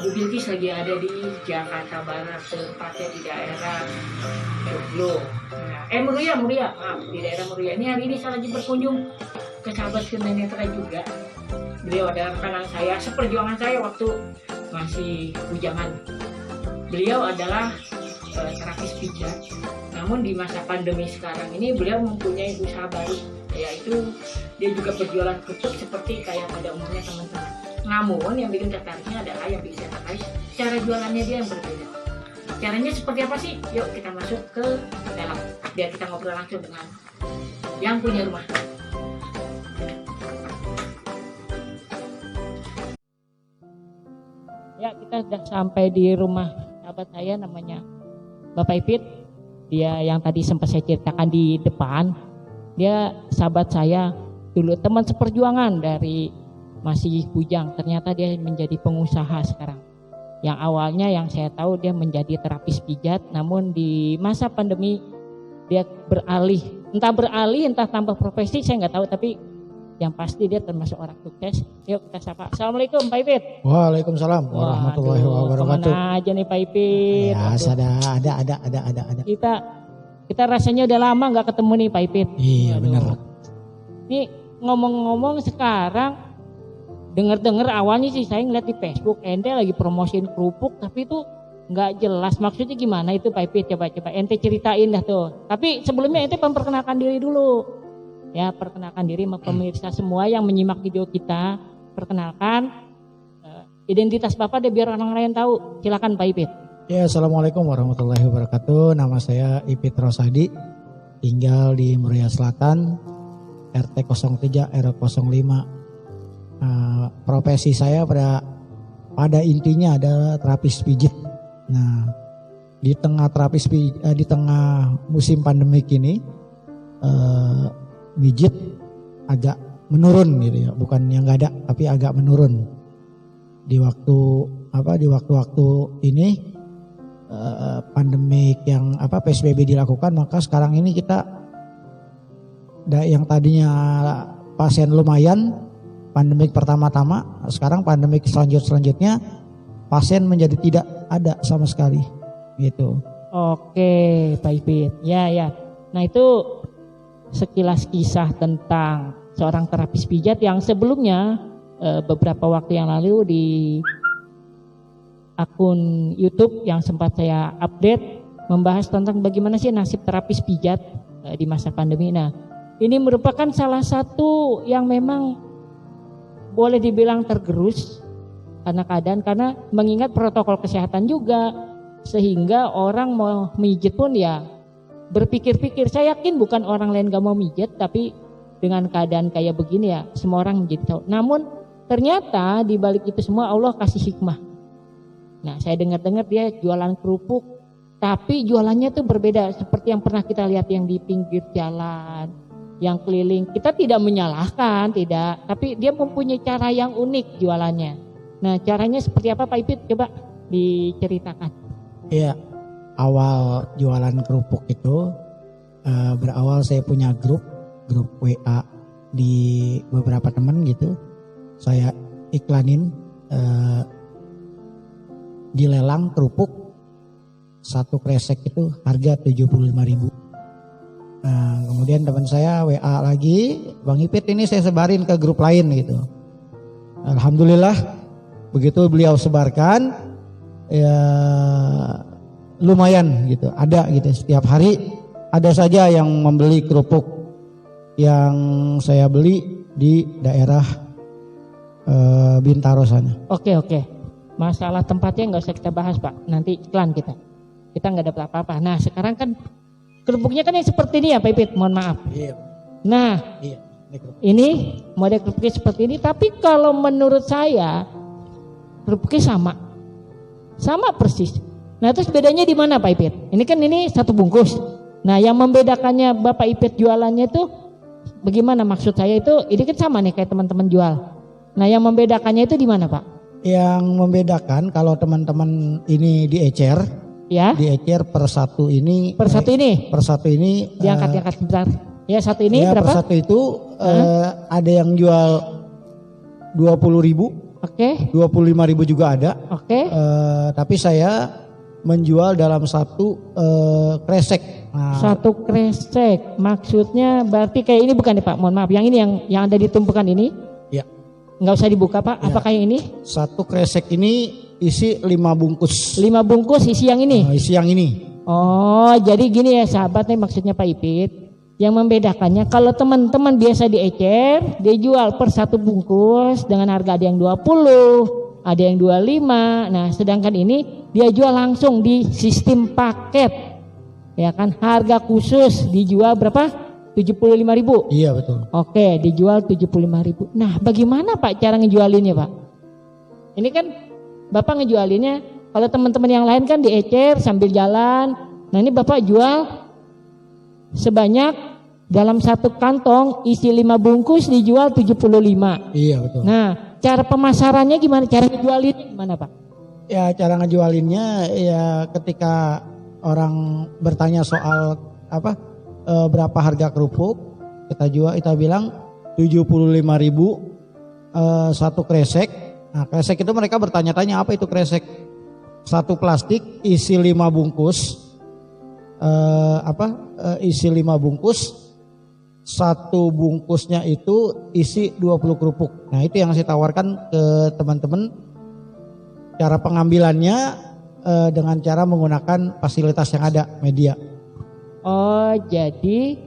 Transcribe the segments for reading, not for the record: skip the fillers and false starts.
Bu Bilkis lagi ada di Jakarta Barat, tepatnya di daerah Joglo. Muria, maaf, di daerah Muria. Ini hari ini saya lagi berkunjung ke sahabat tunanetra juga. Beliau adalah rekan saya, seperjuangan saya waktu masih bujangan. Beliau adalah terapis pijat. Namun di masa pandemi sekarang ini beliau mempunyai usaha baru, yaitu dia juga berjualan kerupuk seperti kayak pada umumnya teman-teman. Namun yang bikin tertariknya adalah yang bikin saya tertarik cara jualannya dia yang berbeda. Caranya seperti apa sih? Yuk kita masuk ke dalam biar kita ngobrol langsung dengan yang punya rumah. Ya, kita sudah sampai di rumah sahabat saya namanya Bapak Ipit. Dia yang tadi sempat saya ceritakan di depan. Dia sahabat saya dulu, teman seperjuangan dari masih bujang. Ternyata dia menjadi pengusaha sekarang. Yang awalnya yang saya tahu dia menjadi terapis pijat, namun di masa pandemi dia beralih, entah tambah profesi saya nggak tahu, tapi yang pasti dia termasuk orang sukses. Yuk kita sapa. Assalamualaikum Pak Ipit. Waalaikumsalam warahmatullahi wabarakatuh. Kemana aja nih Pak Ipit? Ya, ada. Kita rasanya udah lama nggak ketemu nih Pak Ipit. Iya benar. Ini ngomong-ngomong sekarang, dengar awalnya sih saya ngeliat di Facebook, ente lagi promosiin kerupuk, tapi itu nggak jelas maksudnya gimana itu Pak Ipit. Coba ente ceritain dah tuh. Tapi sebelumnya ente memperkenalkan diri dulu. Ya, perkenalkan diri sama pemirsa semua yang menyimak video kita. Perkenalkan identitas Bapak deh biar orang lain tahu. Silakan Pak Ipit. Ya, assalamualaikum warahmatullahi wabarakatuh. Nama saya Ipit Rosadi, tinggal di Muria Selatan, RT 03 RW 05. Profesi saya pada intinya adalah terapis pijit. Nah, di tengah di tengah musim pandemik ini, pijit agak menurun gitu ya, bukan yang nggak ada, tapi agak menurun di waktu ini pandemik yang PSBB dilakukan, maka sekarang ini kita yang tadinya pasien lumayan pandemik pertama-tama, sekarang pandemik selanjutnya pasien menjadi tidak ada sama sekali gitu. Oke Pak Ipit, ya. Nah itu sekilas kisah tentang seorang terapis pijat yang sebelumnya beberapa waktu yang lalu di akun YouTube yang sempat saya update membahas tentang bagaimana sih nasib terapis pijat di masa pandemi. Nah, ini merupakan salah satu yang memang boleh dibilang tergerus karena mengingat protokol kesehatan juga, sehingga orang mau mijit pun ya berpikir-pikir. Saya yakin bukan orang lain gak mau mijet, tapi dengan keadaan kayak begini ya semua orang menjadi tahu. Namun ternyata di balik itu semua Allah kasih hikmah. Nah, saya dengar dia jualan kerupuk, tapi jualannya tuh berbeda seperti yang pernah kita lihat yang di pinggir jalan, yang keliling. Kita tidak menyalahkan, tidak, tapi dia mempunyai cara yang unik jualannya. Nah, caranya seperti apa Pak Ipit? Coba diceritakan. Iya. Awal jualan kerupuk itu berawal saya punya grup WA di beberapa teman gitu. Saya iklanin dilelang kerupuk satu kresek itu harga 75.000. Nah, kemudian teman saya WA lagi, Bang Ipit ini saya sebarin ke grup lain gitu. Alhamdulillah begitu beliau sebarkan ya lumayan gitu, ada gitu, setiap hari ada saja yang membeli kerupuk yang saya beli di daerah Bintaro sana. Oke, masalah tempatnya nggak usah kita bahas Pak, nanti iklan kita nggak dapat apa-apa. Nah sekarang kan kerupuknya kan yang seperti ini ya Pak Ipit, mohon maaf. Iya. Nah iya, ini model kerupuknya seperti ini, tapi kalau menurut saya kerupuknya sama persis. Nah terus bedanya di mana Pak Ipit? Ini satu bungkus. Nah yang membedakannya Bapak Ipit jualannya itu bagaimana? Maksud saya itu ini kan sama nih kayak teman-teman jual. Nah yang membedakannya itu di mana Pak? Yang membedakan kalau teman-teman ini diecer, ya? Diecer per satu ini. Per satu ini? Diangkat sebentar. Ya satu ini ya, berapa? Per satu itu ada yang jual 20.000, Oke. 25.000 juga ada. Oke. Tapi saya menjual dalam satu kresek. Nah, Satu kresek, maksudnya berarti kayak ini bukan nih Pak? Mohon maaf, yang ini yang ada di tumpukan ini? ya, Nggak usah dibuka Pak. Ya. Apakah yang ini? satu kresek ini isi 5 bungkus. 5 bungkus isi yang ini. Isi yang ini. Oh, jadi gini ya sahabat nih maksudnya Pak Ipit. Yang membedakannya kalau teman-teman biasa diecer, dia jual per satu bungkus dengan harga ada yang 20, ada yang 25. Nah, sedangkan ini dia jual langsung di sistem paket. Ya kan, harga khusus dijual berapa? 75.000. Iya betul. Oke, dijual 75.000. Nah, bagaimana Pak cara ngejualinnya Pak? Ini kan Bapak ngejualinnya, kalau teman-teman yang lain kan diecer sambil jalan. Nah, ini Bapak jual sebanyak dalam satu kantong isi 5 bungkus dijual 75. Iya betul. Nah, cara pemasarannya gimana? Cara ngejualinnya gimana Pak? Ya cara ngejualinnya ya ketika orang bertanya soal berapa harga kerupuk, kita bilang 75.000 satu kresek. Nah, kresek itu mereka bertanya-tanya apa itu kresek? Satu plastik isi 5 bungkus. Isi 5 bungkus. Satu bungkusnya itu isi 20 kerupuk. Nah, itu yang saya tawarkan ke teman-teman. Cara pengambilannya dengan cara menggunakan fasilitas yang ada, media. Oh, jadi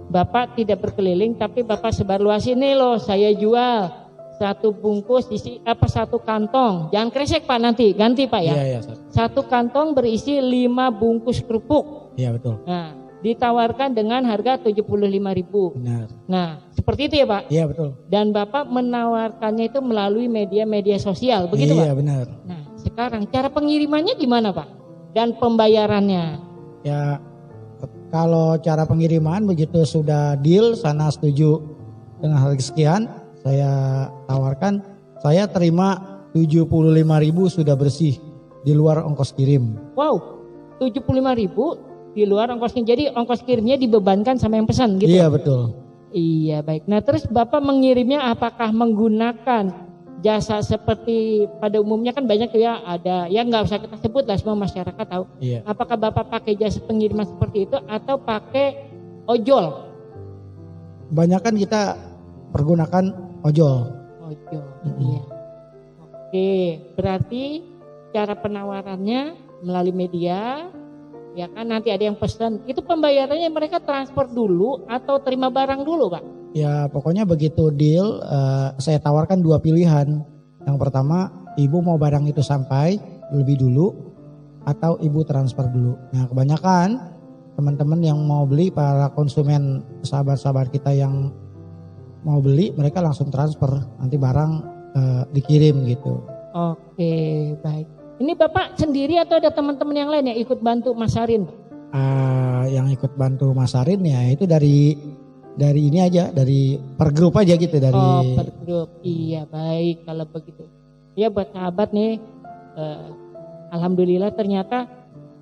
Bapak tidak berkeliling tapi Bapak sebarluasin nih loh, saya jual satu bungkus isi satu kantong. Jangan kresek Pak, nanti ganti Pak ya. Iya, Satu kantong berisi 5 bungkus kerupuk. Iya betul. Nah, ditawarkan dengan harga 75.000. Benar. Nah, seperti itu ya Pak? Iya betul. Dan Bapak menawarkannya itu melalui media sosial, begitu Pak? Iya benar. Nah, sekarang cara pengirimannya gimana Pak? Dan pembayarannya? Ya kalau cara pengiriman begitu sudah deal, sana setuju dengan harga sekian, saya tawarkan, saya terima 75.000 sudah bersih di luar ongkos kirim. Wow, 75.000 di luar ongkosnya. Jadi ongkos kirimnya dibebankan sama yang pesan gitu? Iya betul. Iya baik. Nah terus Bapak mengirimnya apakah menggunakan jasa seperti pada umumnya kan banyak ya, ada ya nggak usah kita sebut lah, semua masyarakat tahu. Iya. Apakah Bapak pakai jasa pengiriman seperti itu atau pakai ojol? Banyakan kita pergunakan ojol. Ojol, iya. Oke, berarti cara penawarannya melalui media, ya kan nanti ada yang pesan. Itu pembayarannya mereka transfer dulu atau terima barang dulu Pak? Ya pokoknya begitu deal, saya tawarkan 2 pilihan. Yang pertama, ibu mau barang itu sampai lebih dulu atau ibu transfer dulu. Nah kebanyakan teman-teman yang mau beli, para konsumen, sahabat-sahabat kita yang mau beli, mereka langsung transfer, nanti barang dikirim gitu. Oke, baik. Ini Bapak sendiri atau ada teman-teman yang lain yang ikut bantu masarin? Yang ikut bantu masarin ya itu dari ini aja, dari per grup aja gitu, dari. Oh, per grup. Iya, baik kalau begitu. Ya buat sahabat nih, alhamdulillah ternyata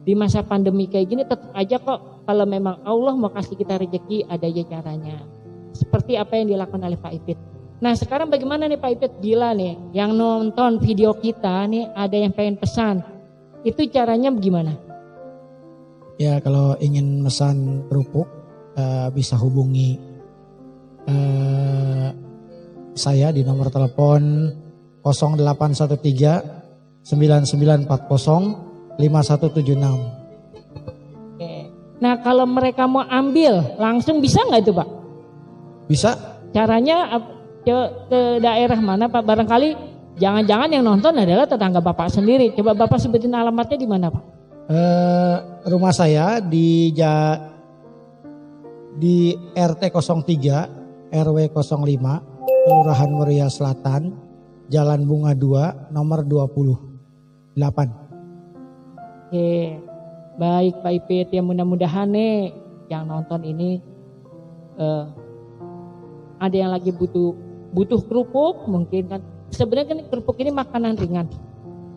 di masa pandemi kayak gini tetap aja kok kalau memang Allah mau kasih kita rezeki ada aja caranya. Seperti apa yang dilakukan oleh Pak Ipit. Nah sekarang bagaimana nih Pak Ipit, bila nih yang nonton video kita nih ada yang pengen pesan, itu caranya bagaimana? Ya kalau ingin pesan kerupuk bisa hubungi saya di nomor telepon 0813 9940 5176. Oke. Nah kalau mereka mau ambil langsung bisa nggak itu Pak? Bisa. Caranya ke daerah mana Pak? Barangkali jangan-jangan yang nonton adalah tetangga Bapak sendiri. Coba Bapak sebutin alamatnya di mana Pak? Rumah saya di RT 03 RW 05 Kelurahan Muria Selatan, Jalan Bunga 2 nomor 28. Oke, baik Pak Ipit, ya mudah-mudahan nih yang nonton ini ada yang lagi butuh kerupuk, mungkin kan sebenarnya kan kerupuk ini makanan ringan.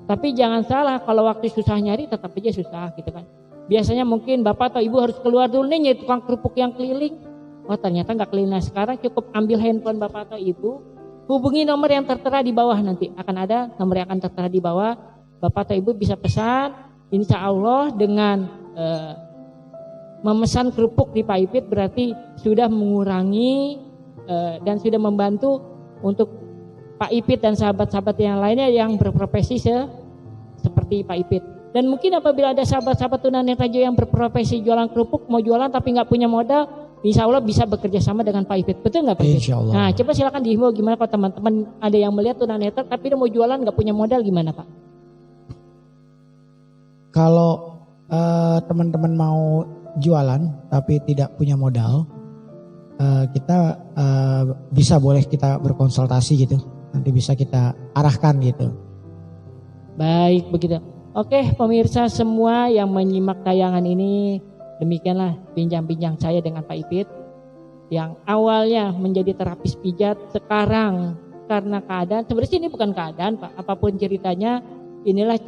Tapi jangan salah, kalau waktu susah nyari tetap aja susah gitu kan. Biasanya mungkin Bapak atau Ibu harus keluar dulu nih nyari tukang kerupuk yang keliling. Oh ternyata nggak keliling. Nah sekarang cukup ambil handphone Bapak atau Ibu, hubungi nomor yang tertera di bawah, nanti akan ada nomor yang akan tertera di bawah. Bapak atau Ibu bisa pesan, insya Allah dengan memesan kerupuk di Pak Ipit berarti sudah mengurangi dan sudah membantu untuk Pak Ipit dan sahabat-sahabat yang lainnya yang berprofesi seperti Pak Ipit. Dan mungkin apabila ada sahabat-sahabat tunanetra yang berprofesi jualan kerupuk, mau jualan tapi nggak punya modal, insya Allah bisa bekerja sama dengan Pak Ipit. Betul nggak Pak Ipit? Insya Allah. Nah, coba silakan dihimbau gimana kalau teman-teman ada yang melihat tunanetra tapi dia mau jualan nggak punya modal, gimana Pak? Kalau teman-teman mau jualan tapi tidak punya modal, kita boleh kita berkonsultasi gitu. Nanti bisa kita arahkan gitu. Baik, begitu. Oke, pemirsa semua yang menyimak tayangan ini, demikianlah bincang-bincang saya dengan Pak Ipit yang awalnya menjadi terapis pijat, sekarang karena keadaan, sebenarnya ini bukan keadaan Pak, apapun ceritanya, inilah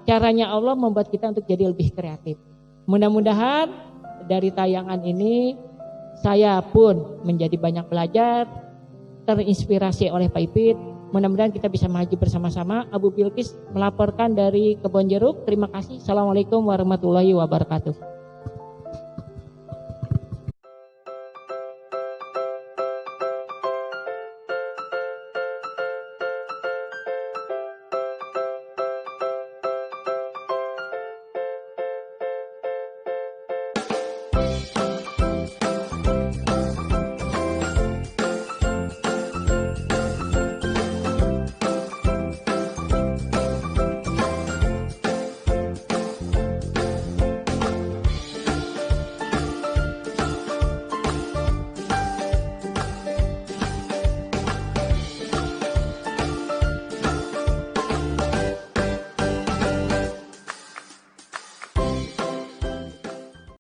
caranya Allah membuat kita untuk jadi lebih kreatif. Mudah-mudahan dari tayangan ini saya pun menjadi banyak belajar, terinspirasi oleh Pak Ipit. Mudah-mudahan kita bisa maju bersama-sama. Abu Bilqis melaporkan dari Kebon Jeruk. Terima kasih. Assalamualaikum warahmatullahi wabarakatuh.